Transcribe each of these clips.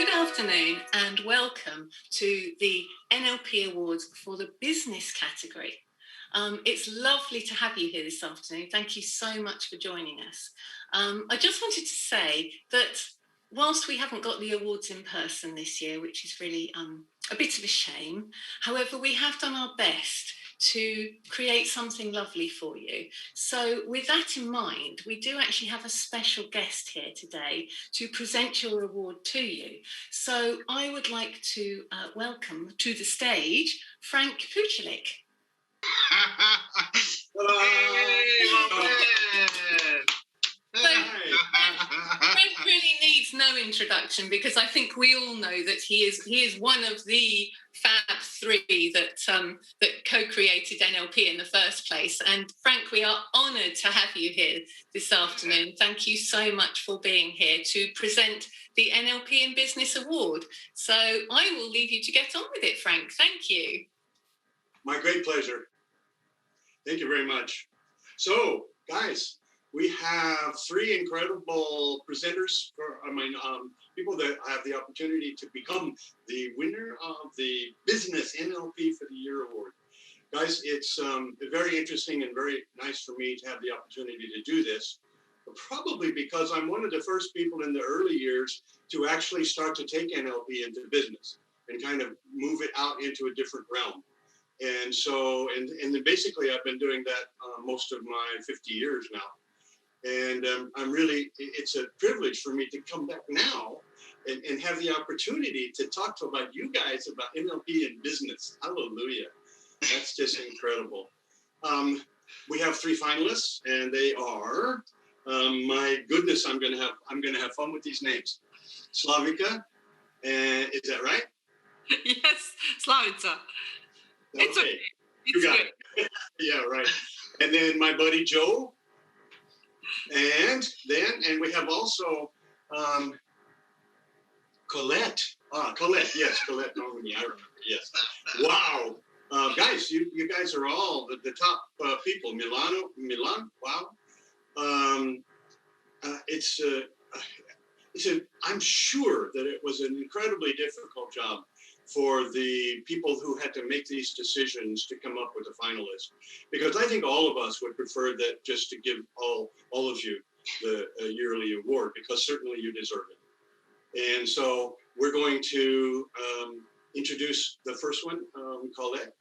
Good afternoon and welcome to the NLP Awards for the business category. It's lovely to have you here this afternoon. Thank you so much for joining us. I just wanted to say that whilst we haven't got the awards in person this year, which is really a bit of a shame, however, we have done our best to create something lovely for you. So with that in mind, we do actually have a special guest here today to present your award to you. So I would like to welcome to the stage Frank Puchelik. Frank really needs no introduction because I think we all know that he is one of the Fab Three that co-created NLP in the first place. And Frank, we are honoured to have you here this afternoon. Thank you so much for being here to present the NLP in Business Award. So I will leave you to get on with it, Frank. Thank you. My great pleasure. Thank you very much. So, guys, we have three incredible presenters, people that have the opportunity to become the winner of the Business NLP for the Year Award. Guys, it's very interesting and very nice for me to have the opportunity to do this, probably because I'm one of the first people in the early years to actually start to take NLP into business and kind of move it out into a different realm. And so, and then basically I've been doing that most of my 50 years now. And it's a privilege for me to come back now and have the opportunity to talk about you guys about NLP in business. Hallelujah. That's just incredible. We have three finalists, and they are, my goodness, I'm gonna have fun with these names. Slavica, is that right? Yes, Slavica. It's okay. You got it. Yeah, right. And then my buddy Joe. And we have also Colette. Colette, yes, Colette Normandeau, I remember, yes. Wow. Guys, you guys are all the top people. Milan, wow. I'm sure that it was an incredibly difficult job for the people who had to make these decisions to come up with a finalist, because I think all of us would prefer that just to give all of you the yearly award, because certainly you deserve it. And so we're going to introduce the first one, Colette,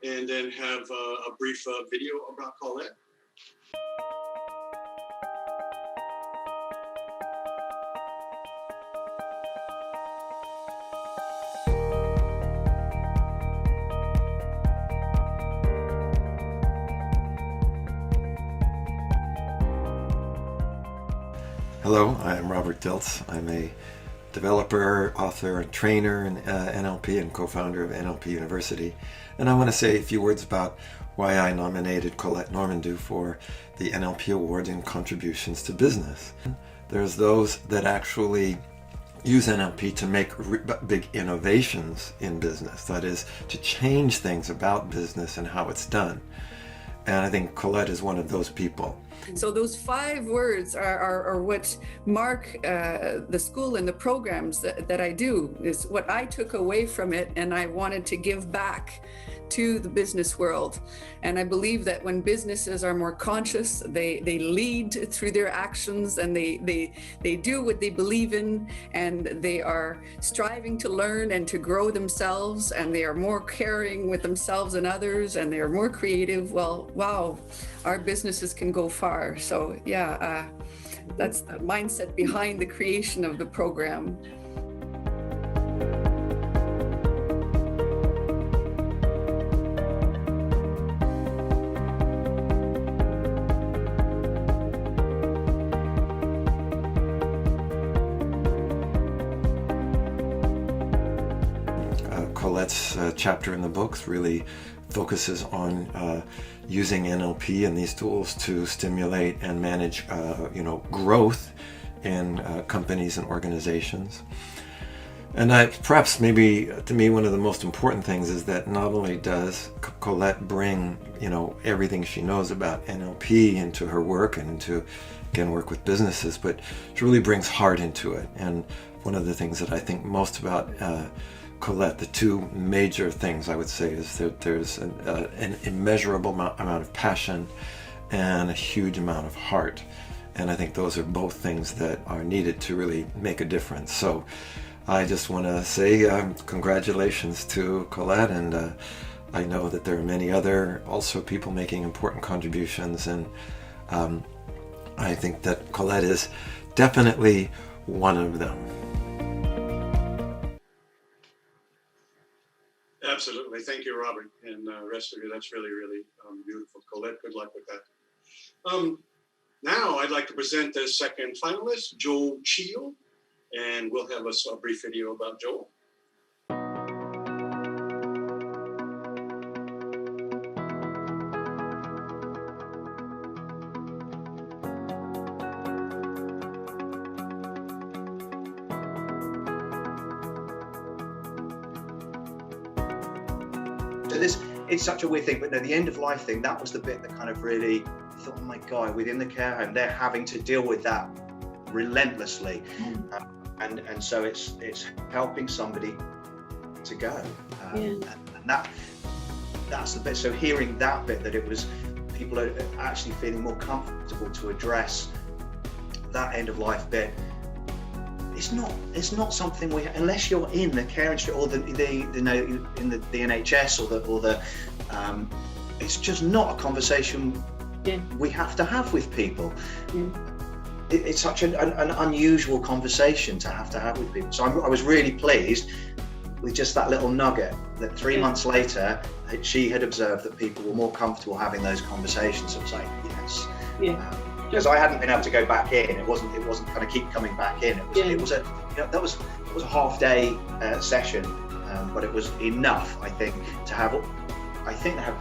and then have a brief video about Colette. Hello, I'm Robert Diltz. I'm a developer, author, and trainer in NLP and co-founder of NLP University. And I want to say a few words about why I nominated Colette Normandeau for the NLP Award in contributions to business. There's those that actually use NLP to make big innovations in business, that is, to change things about business and how it's done. And I think Colette is one of those people. So those 5 words are what mark the school and the programs that I do, is what I took away from it, and I wanted to give back to the business world. And I believe that when businesses are more conscious, they lead through their actions, and they do what they believe in, and they are striving to learn and to grow themselves, and they are more caring with themselves and others, and they are more creative. Well, wow, our businesses can go far. So yeah, that's the mindset behind the creation of the program. Colette's chapter in the books really focuses on using NLP and these tools to stimulate and manage, growth in companies and organizations. And perhaps maybe to me one of the most important things is that not only does Colette bring everything she knows about NLP into her work and into, again, work with businesses, but she really brings heart into it. And one of the things that I think most about Colette, the two major things I would say is that there's an immeasurable amount of passion and a huge amount of heart. And I think those are both things that are needed to really make a difference. So I just want to say congratulations to Colette, and I know that there are many other also people making important contributions, and I think that Colette is definitely one of them. Absolutely. Thank you, Robert, and the rest of you. That's really, really beautiful. Colette, good luck with that. Now I'd like to present the second finalist, Joel Cheel, and we'll have a brief video about Joel. It's such a weird thing, but no, the end of life thing, that was the bit that kind of really thought, oh my God, within the care home, they're having to deal with that relentlessly. And so it's helping somebody to go. And that's the bit. So hearing that bit, that it was, people are actually feeling more comfortable to address that end of life bit. It's not something we, unless you're in the care industry or the in the NHS or the it's just not a conversation we have to have with people. It's such an unusual conversation to have with people. So I was really pleased with just that little nugget that 3 months later she had observed that people were more comfortable having those conversations. It was like, yes. Because I hadn't been able to go back in. It wasn't kind of keep coming back in. It was a half day session, but it was enough, I think, to have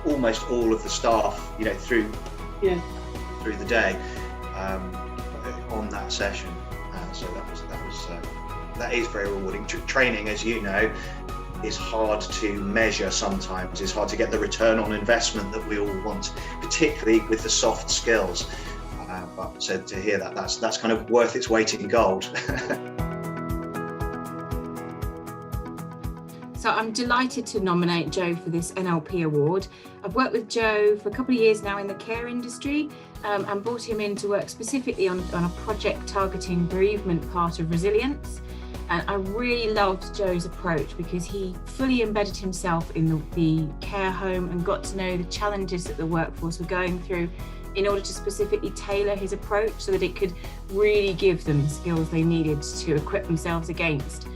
almost all of the staff, through the day on that session. So that is very rewarding. Training, as you know, is hard to measure sometimes. It's hard to get the return on investment that we all want, particularly with the soft skills. But so to hear that's kind of worth its weight in gold. So I'm delighted to nominate Joe for this NLP award. I've worked with Joe for a couple of years now in the care industry, and brought him in to work specifically on a project targeting bereavement part of resilience. And I really loved Joe's approach because he fully embedded himself in the care home and got to know the challenges that the workforce were going through in order to specifically tailor his approach so that it could really give them the skills they needed to equip themselves against,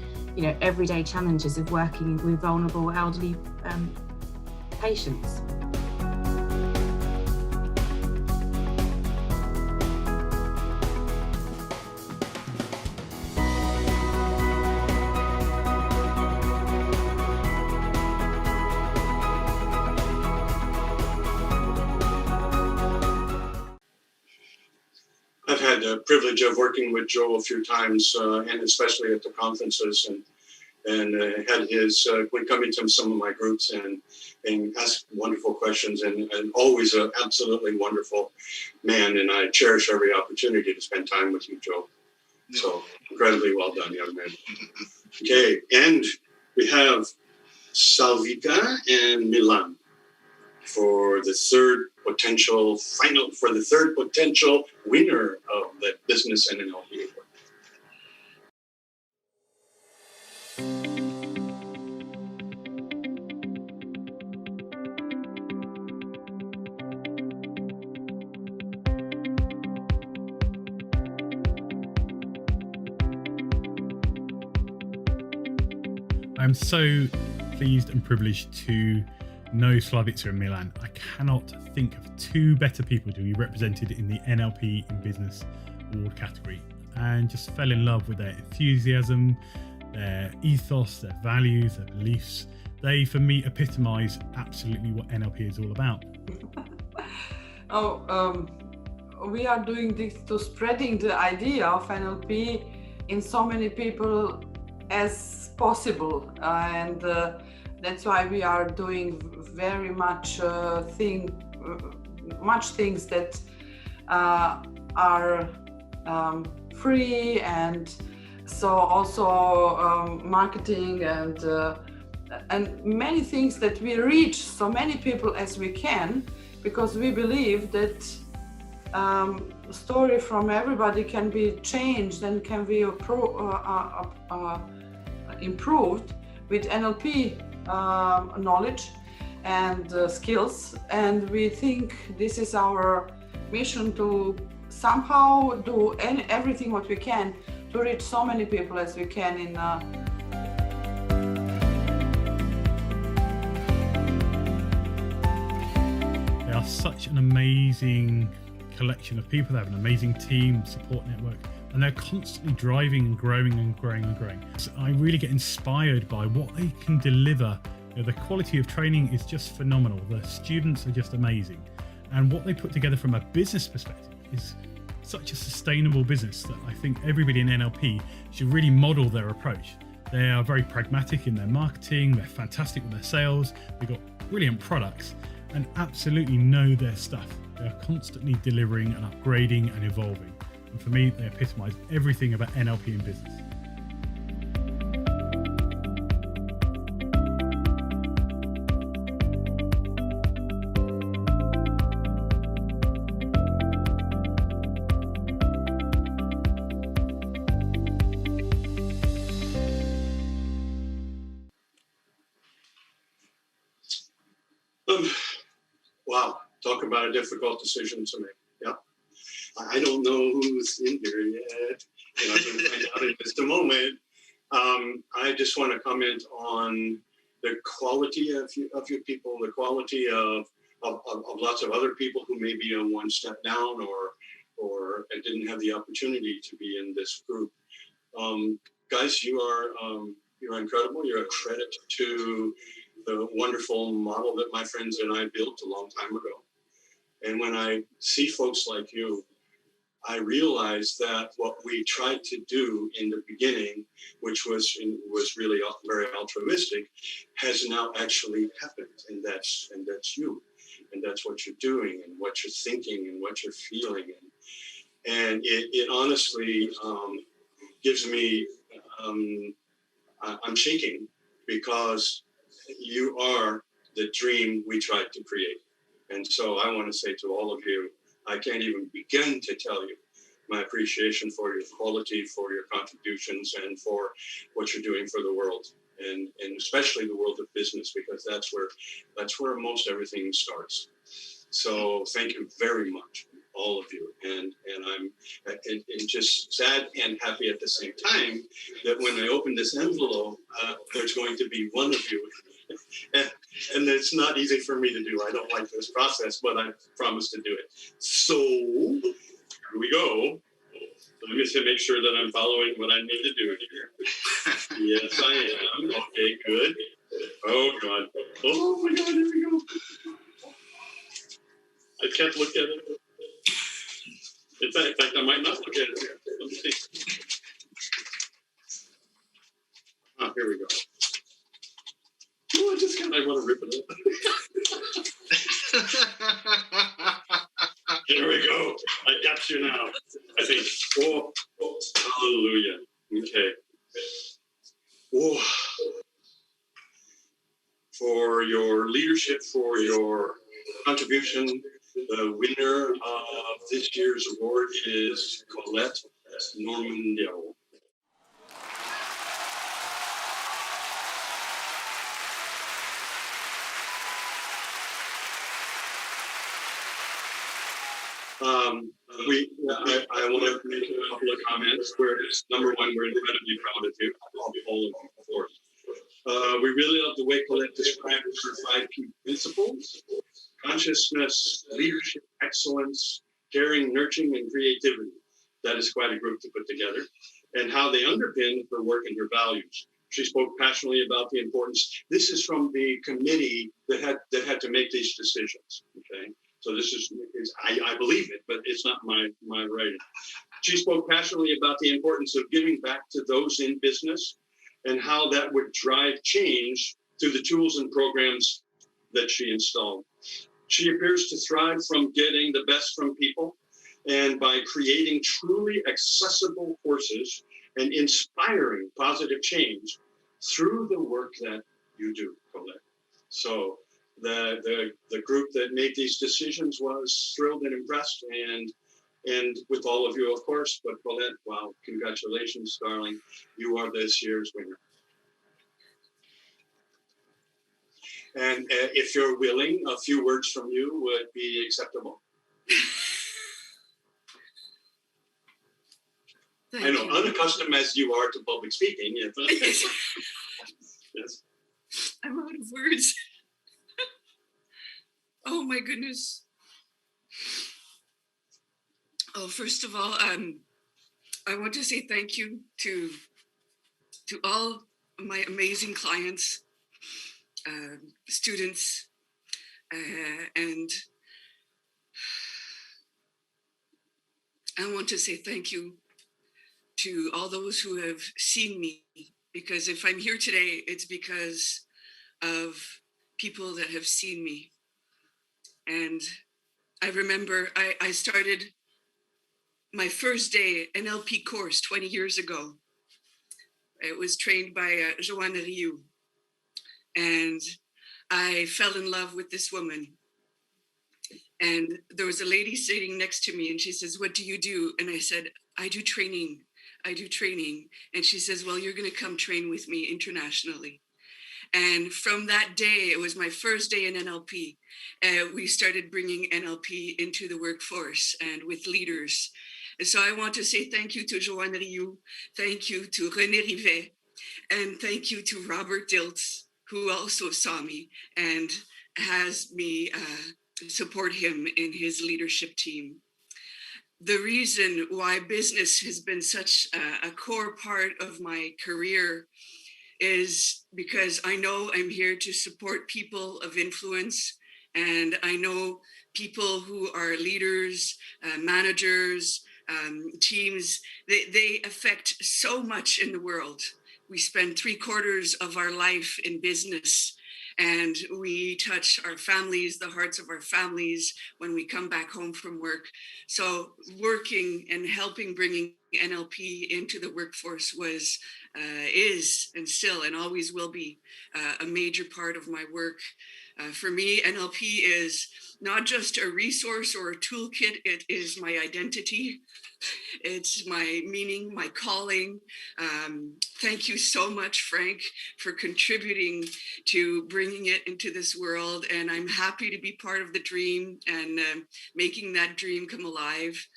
everyday challenges of working with vulnerable elderly patients. I've had the privilege of working with Joe a few times, and especially at the conferences, and had his would come into some of my groups and ask wonderful questions, and always an absolutely wonderful man. And I cherish every opportunity to spend time with you, Joe. So incredibly well done, young man. Okay, and we have Salvika and Milan for the third potential winner of the Business and NLP Award. I'm so pleased and privileged to know Slavica and Milan. I cannot think of two better people to be represented in the NLP in Business Award category, and just fell in love with their enthusiasm, their ethos, their values, their beliefs. They, for me, epitomise absolutely what NLP is all about. We are doing this to spreading the idea of NLP in so many people as possible, and that's why we are doing very much things that are free and So also marketing and many things that we reach so many people as we can, because we believe that story from everybody can be changed and can be improved with NLP knowledge and skills. And we think this is our mission, to somehow do everything what we can to reach so many people as we can in They are such an amazing collection of people. They have an amazing team, support network, and they're constantly driving and growing and growing and growing. So I really get inspired by what they can deliver. You know, the quality of training is just phenomenal. The students are just amazing. And what they put together from a business perspective is such a sustainable business that I think everybody in NLP should really model their approach. They are very pragmatic in their marketing. They're fantastic with their sales. They've got brilliant products and absolutely know their stuff. They're constantly delivering and upgrading and evolving. And for me, they epitomize everything about NLP in business. Wow, talk about a difficult decision to make. Yeah, I don't know who's in here yet, and I'm going to find out in just a moment. I just want to comment on the quality of your people, the quality of lots of other people who may be one step down or didn't have the opportunity to be in this group. Guys, you're incredible. You're a credit to the wonderful model that my friends and I built a long time ago. And when I see folks like you, I realize that what we tried to do in the beginning, which was really very altruistic, has now actually happened. And that's you. And that's what you're doing and what you're thinking and what you're feeling. And it honestly gives me, I'm shaking, because you are the dream we tried to create. And so I want to say to all of you, I can't even begin to tell you my appreciation for your quality, for your contributions, and for what you're doing for the world, and especially the world of business, because that's where most everything starts. So thank you very much, all of you. And I'm just sad and happy at the same time that when I open this envelope, there's going to be one of you. And it's not easy for me to do. I don't like this process, but I promise to do it. So here we go. Let me make sure that I'm following what I need to do here. Yes, I am. Okay, good. Oh, God. Oh, my God, here we go. I can't look at it. In fact, I might not look at it here. Let me see. Here we go. Oh, I want to rip it up. Here we go. I got you now. I think. Oh, hallelujah. Okay. Oh. For your leadership, for your contribution, the winner of this year's award is Colette Normandeau. I want to make a couple of comments. Number one, we're incredibly proud of you, all of you, of course. We really love the way Colette described her 5 key principles: consciousness, leadership, excellence, caring, nurturing, and creativity. That is quite a group to put together. And how they underpin her work and her values. She spoke passionately about the importance. This is from the committee that had to make these decisions. Okay. So this is I believe it, but it's not my writing. She spoke passionately about the importance of giving back to those in business and how that would drive change through the tools and programs that she installed. She appears to thrive from getting the best from people, and by creating truly accessible courses and inspiring positive change through the work that you do, Colette. So the group that made these decisions was thrilled and impressed, and with all of you, of course. But Colette, wow, congratulations, darling. You are this year's winner. And if you're willing, a few words from you would be acceptable. I know, unaccustomed as you are to public speaking. Yes. Yes. I'm out of words. Oh my goodness. Oh, first of all, I want to say thank you to all my amazing clients, students, and I want to say thank you to all those who have seen me, because if I'm here today, it's because of people that have seen me. And I remember I started my first day NLP course 20 years ago. It was trained by Joanne Rioux. And I fell in love with this woman. And there was a lady sitting next to me and she says, "What do you do?" And I said, I do training. And she says, "Well, you're going to come train with me internationally." And from that day, it was my first day in NLP. We started bringing NLP into the workforce and with leaders. And so I want to say thank you to Joanne Rioux, thank you to René Rivet, and thank you to Robert Diltz, who also saw me and has me support him in his leadership team. The reason why business has been such a core part of my career is because I know I'm here to support people of influence, and I know people who are leaders, managers, teams, they affect so much in the world. We spend 3/4 of our life in business, and we touch our families, the hearts of our families when we come back home from work. So working and helping bringing NLP into the workforce was, is, and still, and always will be a major part of my work. For me, NLP is not just a resource or a toolkit, it is my identity. It's my meaning, my calling. Thank you so much, Frank, for contributing to bringing it into this world. And I'm happy to be part of the dream and making that dream come alive.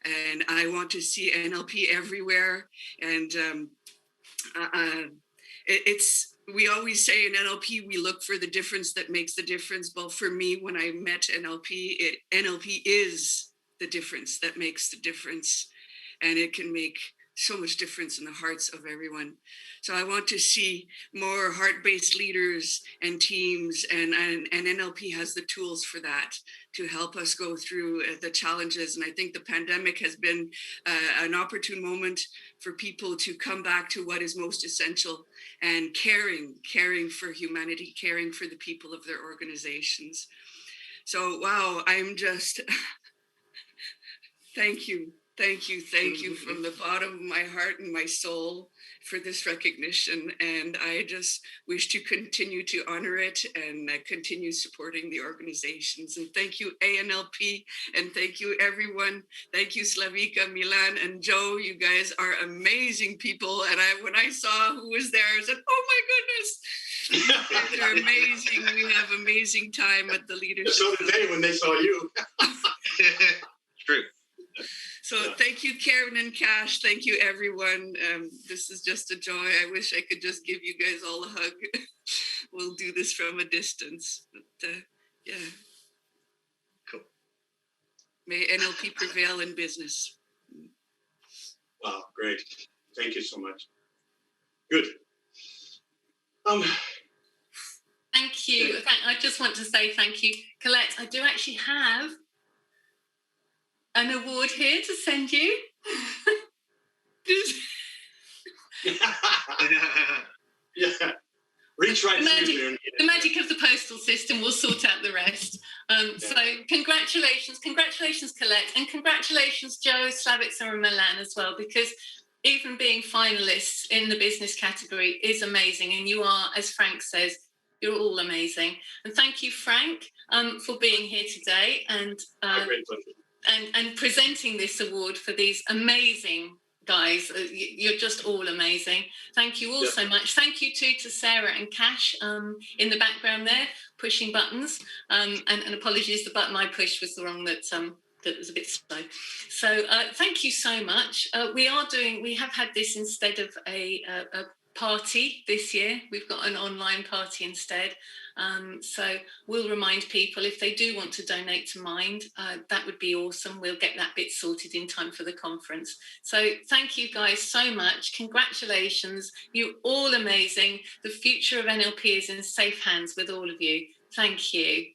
And I want to see NLP everywhere. And we always say in NLP, we look for the difference that makes the difference. Well, for me, when I met NLP, NLP is the difference that makes the difference. And it can make so much difference in the hearts of everyone. So I want to see more heart-based leaders and teams, and NLP has the tools for that to help us go through the challenges. And I think the pandemic has been an opportune moment for people to come back to what is most essential, and caring for humanity, caring for the people of their organizations. So, wow, I'm just, thank you from the bottom of my heart and my soul for this recognition. And I just wish to continue to honor it and continue supporting the organizations. And thank you, ANLP, and thank you, everyone. Thank you, Slavika, Milan, and Joe. You guys are amazing people. And when I saw who was there, I said, oh my goodness, they're amazing. We have amazing time at the leadership. So did they when they saw you. True. So thank you, Karen and Cash. Thank you, everyone. This is just a joy. I wish I could just give you guys all a hug. We'll do this from a distance. But yeah. Cool. May NLP prevail in business. Wow, great. Thank you so much. Good. Thank you. I just want to say thank you. Colette, I do actually have an award here to send you. Yeah. Reach right through there. The magic of the postal system will sort out the rest. So congratulations, Colette, and congratulations, Joe, Slavitsa, and Milan as well, because even being finalists in the business category is amazing. And you are, as Frank says, you're all amazing. And thank you, Frank, for being here today and presenting this award for these amazing guys. You're just all amazing. Thank you all so much. Thank you too to Sarah and Cash in the background there, pushing buttons. And apologies, the button I pushed was the wrong that was a bit slow. So thank you so much. We have had this instead of a party this year. We've got an online party instead. So we'll remind people if they do want to donate to Mind, that would be awesome. We'll get that bit sorted in time for the conference. So thank you guys so much. Congratulations. You're all amazing. The future of NLP is in safe hands with all of you. Thank you.